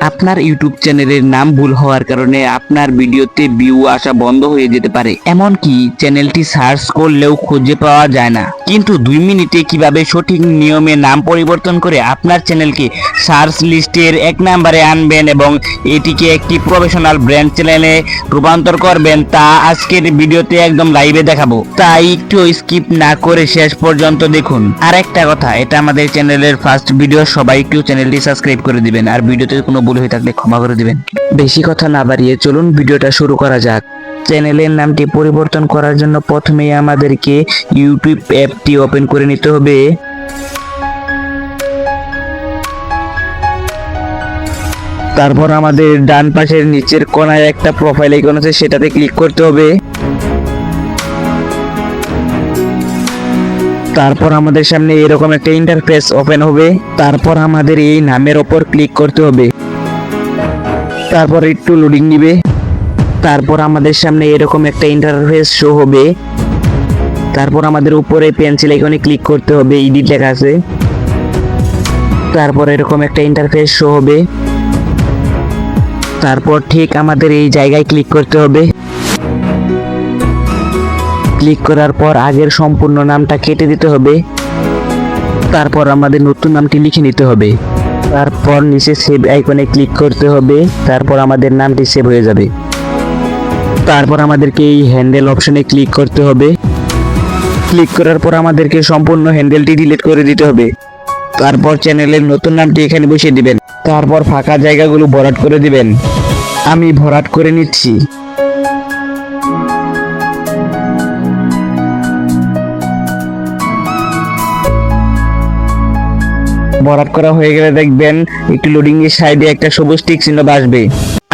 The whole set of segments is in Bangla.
আপনার ইউটিউব চ্যানেলের নাম ভুল হওয়ার কারণে আপনার ভিডিওতে ভিউ আসা বন্ধ হয়ে যেতে পারে, এমনকি চ্যানেলটি সার্চ করলেও খুঁজে পাওয়া যায় না। কিন্তু 2 মিনিটে কিভাবে সঠিক নিয়মে নাম পরিবর্তন করে আপনার চ্যানেলকে সার্চ লিস্টের 1 নম্বরে আনবেন এবং এটিকে একটি প্রফেশনাল ব্র্যান্ড চ্যানেলে রূপান্তর করবেন তা আজকের ভিডিওতে একদম লাইভে দেখাবো, তাই একটু স্কিপ না করে শেষ পর্যন্ত দেখুন। আর একটা কথা, এটা আমাদের চ্যানেলের ফার্স্ট ভিডিও, সবাই একটু চ্যানেলটি সাবস্ক্রাইব করে দিবেন আর ভিডিওতে কোনো ভুল হয়ে থাকলে ক্ষমা করে দিবেন। বেশি কথা না বাড়িয়ে চলুন ভিডিওটা শুরু করা যাক। চ্যানেলের নামটি পরিবর্তন করার জন্য প্রথমেই আমাদেরকে ইউটিউব অ্যাপটি ওপেন করে নিতে হবে। তারপর আমাদের ডান পাশের নিচের কোনায় একটা প্রোফাইল আইকন আছে, সেটাতে ক্লিক করতে হবে। তারপর আমাদের সামনে এরকম একটা ইন্টারফেস ওপেন হবে। তারপর আমাদের এই নামের ওপর ক্লিক করতে হবে। তারপর একটু লোডিং নিবে। তারপর আমাদের সামনে এরকম একটা ইন্টারফেস শো হবে। তারপর আমাদের উপরে পেন্সিল আইকনে ক্লিক করতে হবে, এডিট লেখা আছে। তারপর এরকম একটা ইন্টারফেস শো হবে। তারপর ঠিক আমাদের এই জায়গায় ক্লিক করতে হবে। ক্লিক করার পর আগের সম্পূর্ণ নামটা কেটে দিতে হবে। তারপর আমাদের নতুন নামটি লিখে নিতে হবে। তারপর নিচে সেভ আইকনে ক্লিক করতে হবে। তারপর আমাদের নামটি সেভ হয়ে যাবে। তারপর আমাদেরকে এই হ্যান্ডেল অপশনে ক্লিক করতে হবে। ক্লিক করার পর আমাদেরকে সম্পূর্ণ হ্যান্ডেলটি ডিলিট করে দিতে হবে। তারপর চ্যানেলের নতুন নামটি এখানে বসিয়ে দিবেন। তারপর ফাঁকা জায়গাগুলো ভরাট করে দিবেন। আমি ভরাট করে নিচ্ছি। ভরাট করা হয়ে গেলে দেখবেন একটু লোডিং এর সাইডে একটা সবুজ টিক চিহ্ন আসবে।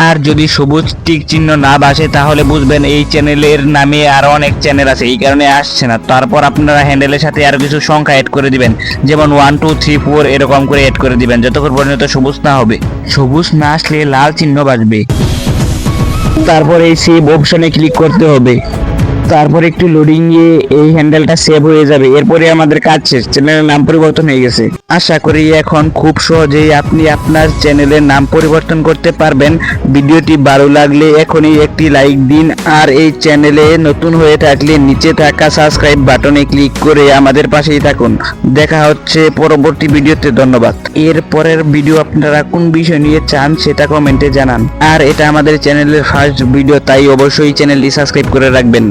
আর যদি সবুজ টিক চিহ্ন না আসে তাহলে বুঝবেন এই চ্যানেলের নামে আরো অনেক চ্যানেল আছে, এই কারণে আসছে না। তারপর আপনারা হ্যান্ডেলের সাথে আরো কিছু সংখ্যা অ্যাড করে দিবেন, যেমন 1 2 3 4 এরকম করে অ্যাড করে দিবেন যতক্ষণ পর্যন্ত সবুজ না হবে। সবুজ না আসলে লাল চিহ্ন আসবে। তারপর এই সেভ অপশনে ক্লিক করতে হবে। তারপর একটু লোডিং এ এই হ্যান্ডেলটা সেভ হয়ে যাবে। এরপরে আমাদের কাজ শেষ, চ্যানেলের নাম পরিবর্তন হয়ে গেছে। আশা করি এখন খুব সহজেই আপনি আপনার চ্যানেলের নাম পরিবর্তন করতে পারবেন। ভিডিওটি ভালো লাগলে এখনই একটি লাইক দিন, আর এই চ্যানেলে নতুন হয়ে থাকলে নিচে থাকা সাবস্ক্রাইব বাটনে ক্লিক করে আমাদের পাশেই থাকুন। দেখা হচ্ছে পরবর্তী ভিডিওতে। ধন্যবাদ। এর পরের ভিডিও আপনারা কোন বিষয় নিয়ে চান সেটা কমেন্টে জানান। আর এটা আমাদের চ্যানেলের ফার্স্ট ভিডিও, তাই অবশ্যই চ্যানেলটি সাবস্ক্রাইব করে রাখবেন।